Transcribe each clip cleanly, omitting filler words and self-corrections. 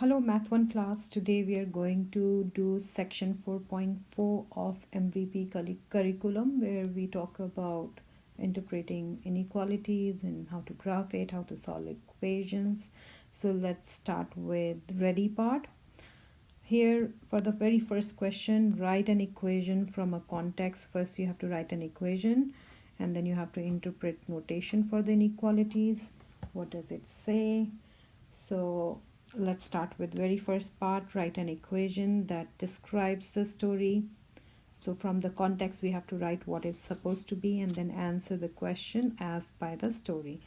Hello Math1 class. Today we are going to do section 4.4 of MVP curriculum, where we talk about interpreting inequalities and how to graph it, how to solve equations. So let's start with ready part. Here for the very first question, write an equation from a context. First you have to write an equation and then you have to interpret notation for the inequalities. What does it say? So let's start with very first part. Write an equation that describes the story. So from the context we have to write what it's supposed to be and then answer the question asked by the story.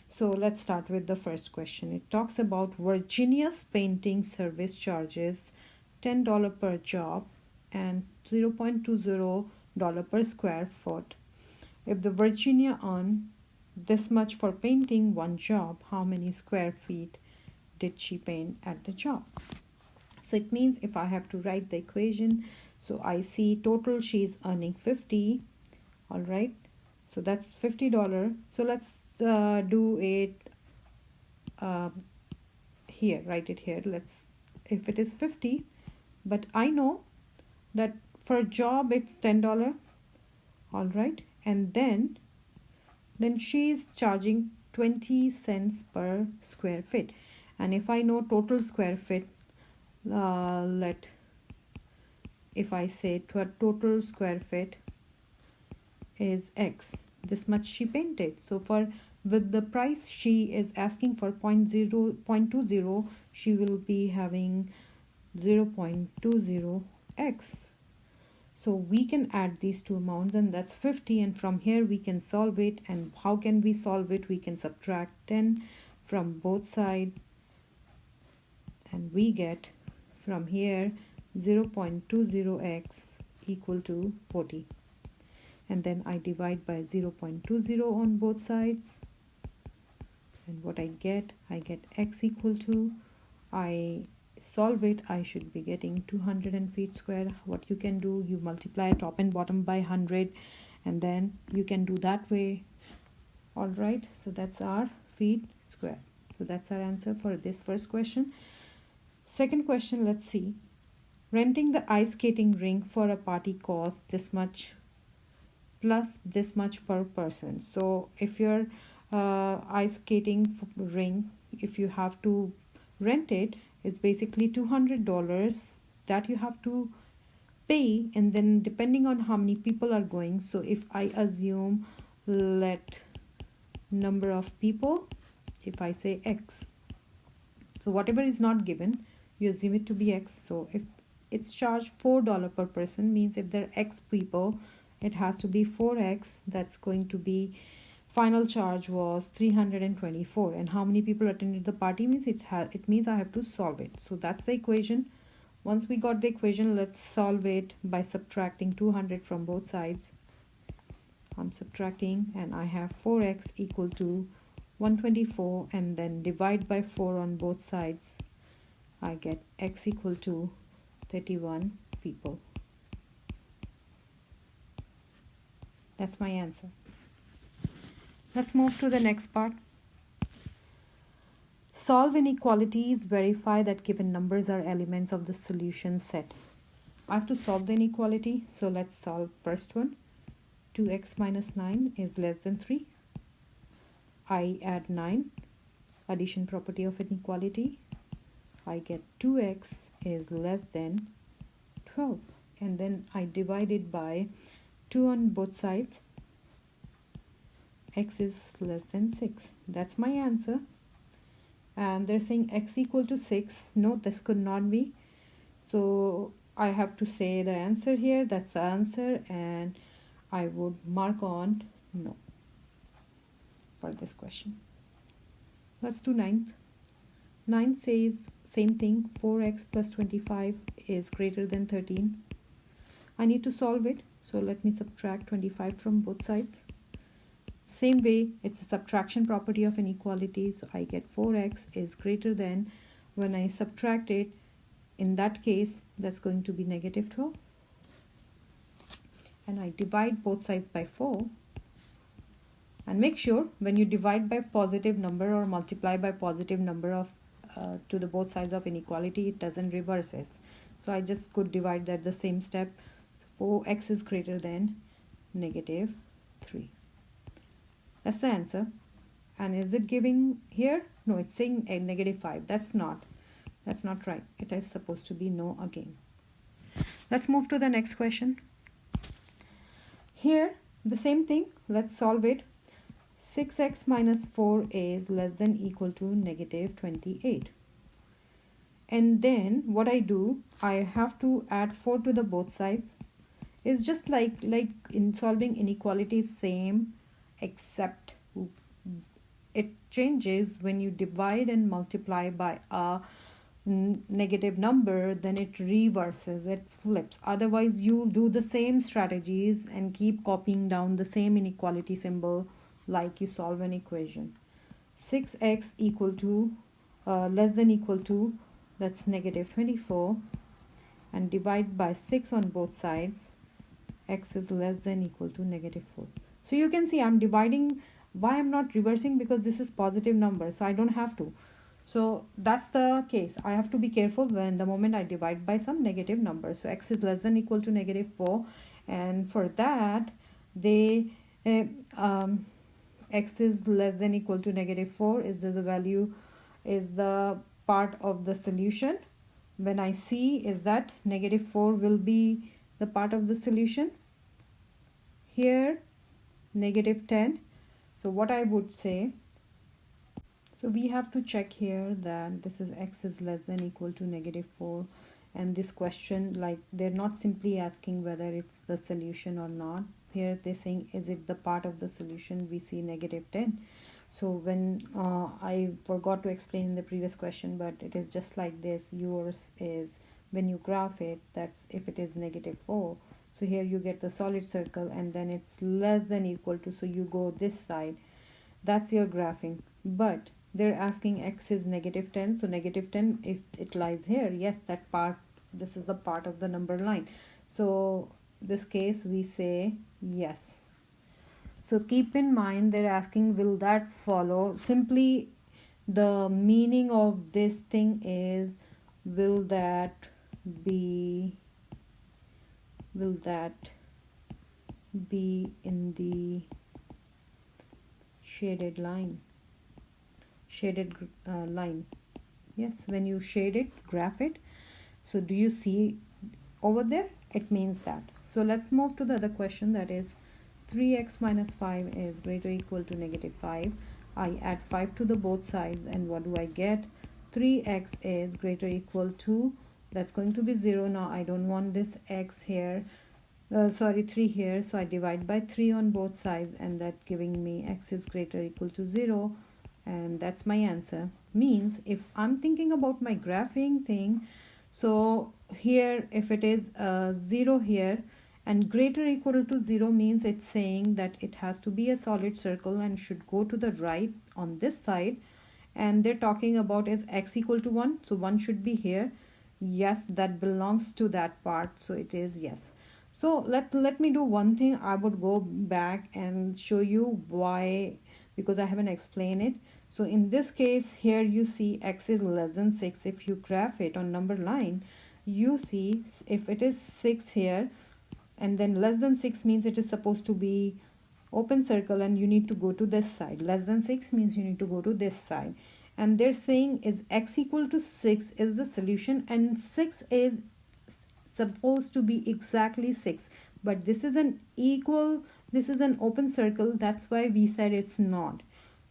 So let's start with the first question. It talks about Virginia's painting service charges $10 per job and $0.20 per square foot. If the Virginia earned this much for painting one job, how many square feet did she paint at the job? So it means if I have to write the equation, so I see total she's earning 50. All right, so that's $50. So let's do it here, write it here. If it is 50, but I know that for a job it's $10. All right, and then she's charging 20 cents per square feet. And if I know total square feet, if I say total square feet is X, this much she painted. So with the price she is asking for 0.20, she will be having 0.20X. So we can add these two amounts and that's 50, and from here we can solve it. And how can we solve it? We can subtract 10 from both sides and we get from here 0.20x equal to 40, and then I divide by 0.20 on both sides, and what I get x equal to, I solve it, I should be getting 200 feet square. What you can do, you multiply top and bottom by 100 and then you can do that way. All right, so that's our feet square. So that's our answer for this first question. Second question, let's see. Renting the ice skating rink for a party costs this much plus this much per person. So if your ice skating rink, if you have to rent it, is basically $200 that you have to pay, and then depending on how many people are going. So if I assume, let number of people, if I say X, so whatever is not given, you assume it to be X. So if it's charged $4 per person, means if there are X people, it has to be 4X. That's going to be, final charge was 324. And how many people attended the party means it means I have to solve it. So that's the equation. Once we got the equation, let's solve it by subtracting 200 from both sides. I'm subtracting and I have 4x equal to 124, and then divide by 4 on both sides. I get x equal to 31 people. That's my answer. Let's move to the next part. Solve inequalities. Verify that given numbers are elements of the solution set. I have to solve the inequality. So let's solve first one. 2x minus 9 is less than 3. I add 9. Addition property of inequality. I get 2x is less than 12. And then I divide it by 2 on both sides. X is less than 6. That's my answer. And they're saying x equal to 6. No, this could not be. So I have to say the answer here. That's the answer. And I would mark on no for this question. Let's do 9th. 9 says same thing. 4x plus 25 is greater than 13. I need to solve it. So let me subtract 25 from both sides. Same way, it's a subtraction property of inequality. So I get 4x is greater than, when I subtract it, in that case, that's going to be negative 12. And I divide both sides by 4. And make sure when you divide by positive number or multiply by positive number of to the both sides of inequality, it doesn't reverses. So I just could divide that the same step. 4x is greater than negative 3. That's the answer. And is it giving here? No, it's saying a negative 5. That's not right. It is supposed to be no again. Let's move to the next question. Here, the same thing. Let's solve it. 6x minus 4 is less than equal to negative 28. And then what I do, I have to add 4 to the both sides. It's just like in solving inequalities, same, except it changes when you divide and multiply by a negative number, then it reverses, it flips. Otherwise you do the same strategies and keep copying down the same inequality symbol like you solve an equation. 6x equal to less than equal to, that's negative 24, and divide by 6 on both sides. X is less than equal to negative 4. So you can see I'm dividing. Why I'm not reversing? Because this is positive number, so I don't have to. So that's the case. I have to be careful when the moment I divide by some negative number. So x is less than equal to negative 4, and for that x is less than equal to negative 4 is the value, is the part of the solution. When I see is that negative 4 will be the part of the solution. Here negative 10. So what I would say, so we have to check here that this is x is less than equal to negative 4, and this question, like, they're not simply asking whether it's the solution or not. Here they're saying is it the part of the solution. We see negative 10. So when I forgot to explain in the previous question, but it is just like this. Yours is when you graph it, that's if it is negative 4. So here you get the solid circle, and then it's less than equal to, so you go this side. That's your graphing. But they're asking x is negative 10. So negative 10, if it lies here, yes, that part, this is the part of the number line. So this case we say yes. So keep in mind they're asking will that follow. Simply the meaning of this thing is will that be in the shaded line, line. Yes, when you shade it, graph it. So do you see over there? It means that. So let's move to the other question, that is 3x minus 5 is greater or equal to negative 5. I add 5 to the both sides, and what do I get? 3x is greater or equal to, that's going to be 0. Now I don't want this x here, 3 here, so I divide by 3 on both sides, and that giving me x is greater or equal to 0, and that's my answer. Means if I'm thinking about my graphing thing, so here if it is 0 here and greater or equal to 0, means it's saying that it has to be a solid circle and should go to the right on this side, and they're talking about is x equal to 1, so 1 should be here. Yes, that belongs to that part, so it is yes. So let me do one thing. I would go back and show you why, because I haven't explained it. So in this case here you see x is less than 6. If you graph it on number line, you see if it is 6 here and then less than 6 means it is supposed to be open circle and you need to go to this side. Less than 6 means you need to go to this side, and they're saying is x equal to 6 is the solution, and 6 is supposed to be exactly 6, but this is an open circle. That's why we said it's not.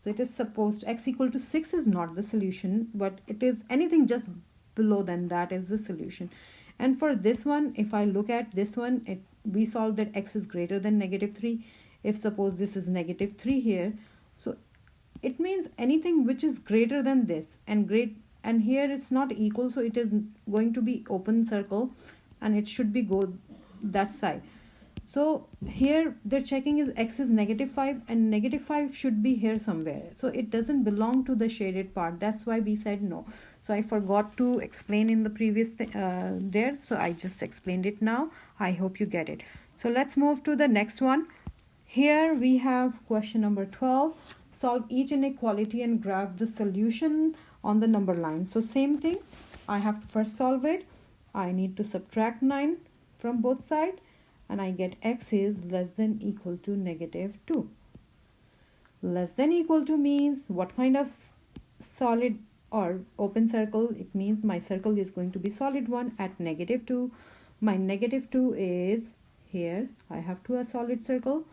So it is supposed x equal to 6 is not the solution, but it is anything just below than that is the solution. And for this one, if I look at this one, we solved that x is greater than negative 3. If suppose this is negative 3 here, so it means anything which is greater than this and here it's not equal, so it is going to be open circle and it should be go that side. So here they're checking is x is negative 5 and negative 5 should be here somewhere, so it doesn't belong to the shaded part. That's why we said no. So I forgot to explain in the previous there, so I just explained it now. I hope you get it. So let's move to the next one. Here we have question number 12. Solve each inequality and graph the solution on the number line. So same thing, I have to first solve it. I need to subtract 9 from both sides, and I get x is less than equal to -2. Less than equal to means what kind of solid or open circle? It means my circle is going to be solid one at -2. My -2 is here. I have to a solid circle,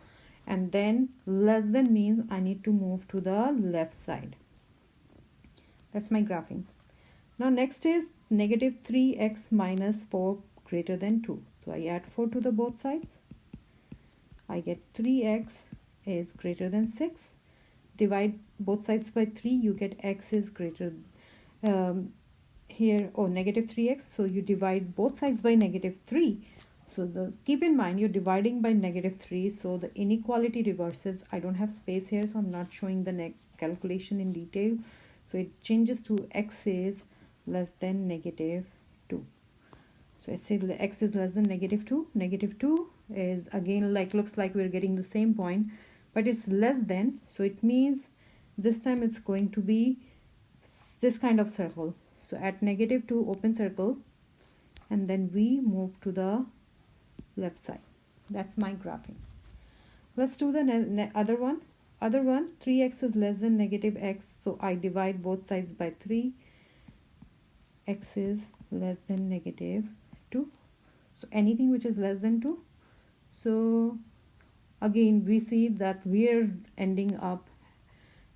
and then less than means I need to move to the left side. That's my graphing. Now next is -3x minus 4 greater than 2. So I add 4 to the both sides. I get 3x is greater than 6. Divide both sides by 3, you get x is greater here, -3x. So you divide both sides by -3. So keep in mind you're dividing by -3, so the inequality reverses. I don't have space here, so I'm not showing the calculation in detail. So it changes to x is less than -2. So it says x is less than -2. -2 is again looks like we're getting the same point, but it's less than, so it means this time it's going to be this kind of circle. So at -2 open circle, and then we move to the left side. That's my graphing. Let's do the other one. 3x is less than -x, so I divide both sides by 3. X is less than -2. So anything which is less than 2. So again we see that we're ending up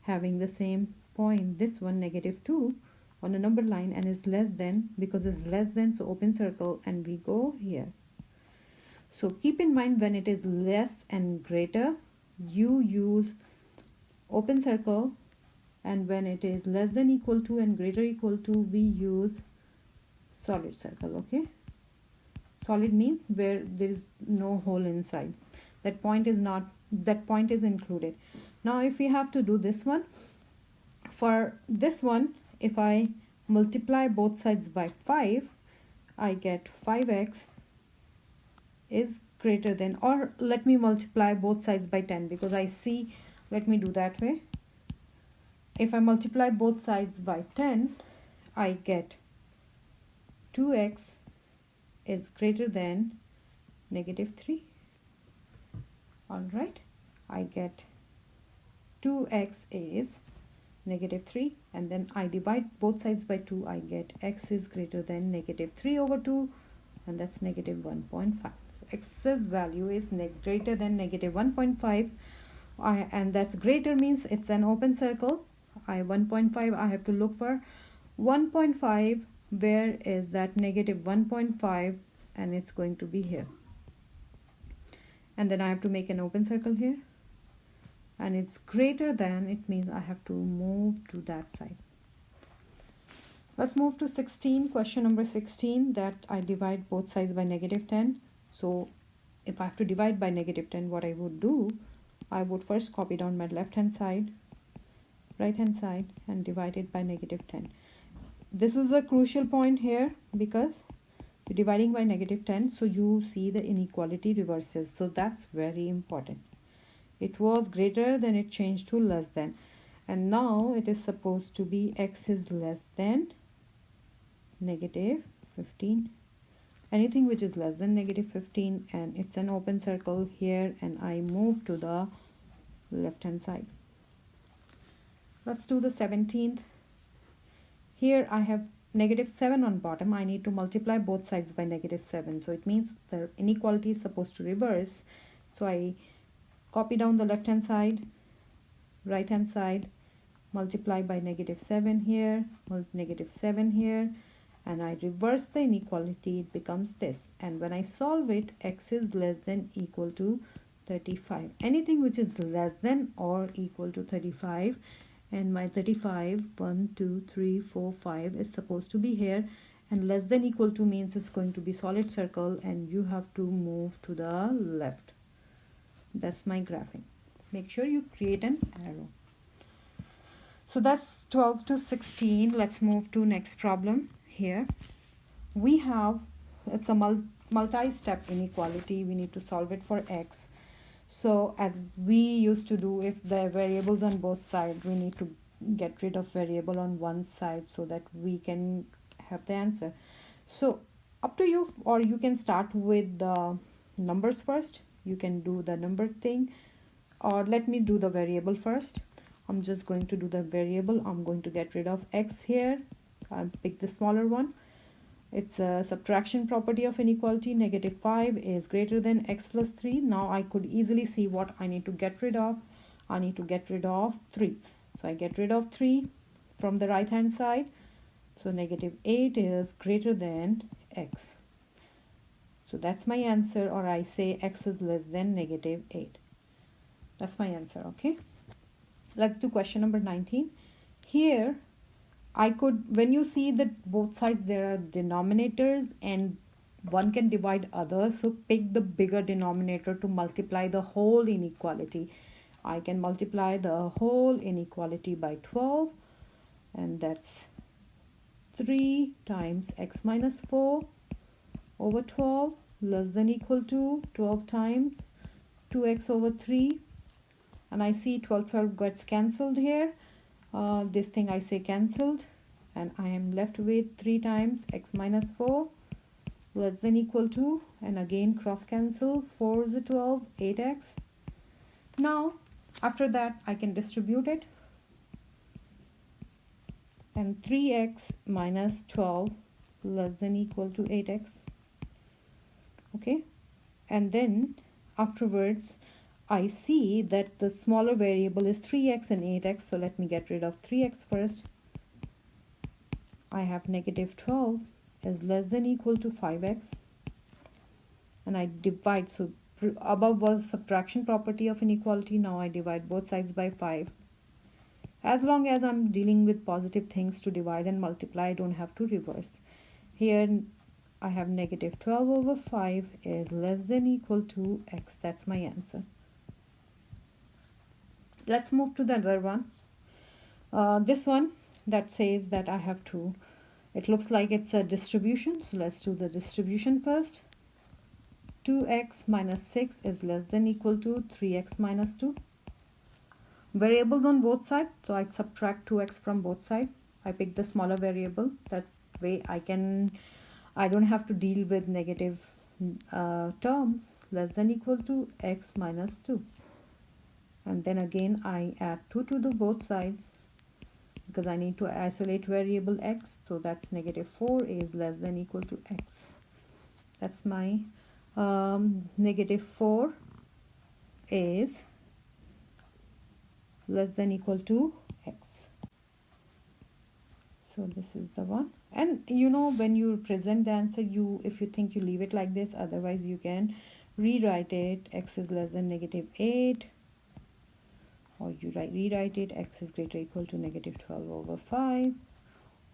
having the same point, this one -2 on a number line, and is less than, because it's less than, so open circle, and we go here. So keep in mind when it is less and greater you use open circle, and when it is less than equal to and greater equal to we use solid circle. Okay, solid means where there is no hole inside. That point is included. Now if we have to do this one, for this one if I multiply both sides by 5, I get 5x is greater than, or let me multiply both sides by 10 because I see, let me do that way. If I multiply both sides by 10, I get 2x is greater than -3. Alright, I get 2x is -3, and then I divide both sides by 2. I get x is greater than -3/2, and that's -1.5. So x's value is greater than -1.5, and that's greater means it's an open circle. 1.5 I have to look for 1.5. Where is that -1.5? And it's going to be here, and then I have to make an open circle here, and it's greater than, it means I have to move to that side. Let's move to 16, question number 16, that I divide both sides by -10. So if I have to divide by -10, what I would do, I would first copy down my left hand side, right hand side, and divide it by -10. This is a crucial point here because you're dividing by -10, so you see the inequality reverses. So that's very important. It was greater, then it changed to less than, and now it is supposed to be x is less than -15. Anything which is less than -15, and it's an open circle here, and I move to the left hand side. Let's do the 17th. Here I have -7 on bottom. I need to multiply both sides by -7, so it means the inequality is supposed to reverse. So I copy down the left hand side, right hand side, multiply by -7 here, -7 here, and I reverse the inequality. It becomes this, and when I solve it, x is less than equal to 35. Anything which is less than or equal to 35, and my 35, 1, 2, 3, 4, 5 is supposed to be here, and less than equal to means it's going to be solid circle, and you have to move to the left. That's my graphing. Make sure you create an arrow. So that's 12 to 16. Let's move to next problem. Here we have, it's a multi-step inequality. We need to solve it for x. So as we used to do, if the variables on both sides, we need to get rid of variable on one side so that we can have the answer. So up to you, or you can start with the numbers first. You can do the number thing, or let me do the variable first. I'm just going to do the variable. I'm going to get rid of x here. I'll pick the smaller one. It's a subtraction property of inequality. -5 is greater than x plus 3. Now I could easily see what I need to get rid of. I need to get rid of 3. So I get rid of 3 from the right hand side. So -8 is greater than x. So that's my answer, or I say x is less than -8. That's my answer, okay? Let's do question number 19. Here, I could, when you see that both sides there are denominators and one can divide other, so pick the bigger denominator to multiply the whole inequality. I can multiply the whole inequality by 12, and that's 3 times x minus 4 over 12 less than equal to 12 times 2x over 3. And I see 12 gets cancelled here. This thing I say cancelled, and I am left with 3 times x minus 4 less than equal to, and again cross cancel, 4 is a 12, 8x. Now after that I can distribute it, and 3x minus 12 less than equal to 8x. Okay, and then afterwards I see that the smaller variable is 3x and 8x, so let me get rid of 3x first. I have -12 is less than equal to 5x, and I divide. So above was subtraction property of inequality, now I divide both sides by 5. As long as I'm dealing with positive things to divide and multiply, I don't have to reverse. Here I have -12 over 5 is less than equal to x. That's my answer. Let's move to the other one. This one that says that I have to, it looks like it's a distribution, so let's do the distribution first. 2x minus 6 is less than equal to 3x minus 2. Variables on both sides, so I subtract 2x from both sides. I pick the smaller variable. That's way I don't have to deal with negative terms. Less than equal to x minus 2. And then again I add 2 to the both sides because I need to isolate variable x, so that's -4 is less than equal to x. That's my -4 is less than equal to x. So this is the one. And you know, when you present the answer, if you think, you leave it like this, otherwise you can rewrite it x is less than -8, or you rewrite it x is greater equal to -12 over 5,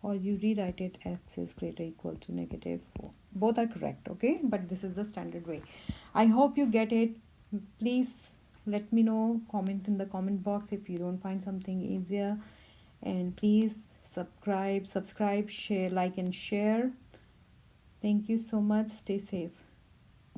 or you rewrite it x is greater equal to -4. Both are correct, okay? But this is the standard way. I hope you get it. Please let me know, comment in the comment box if you don't find something easier, and please subscribe, share, like and share. Thank you so much. Stay safe.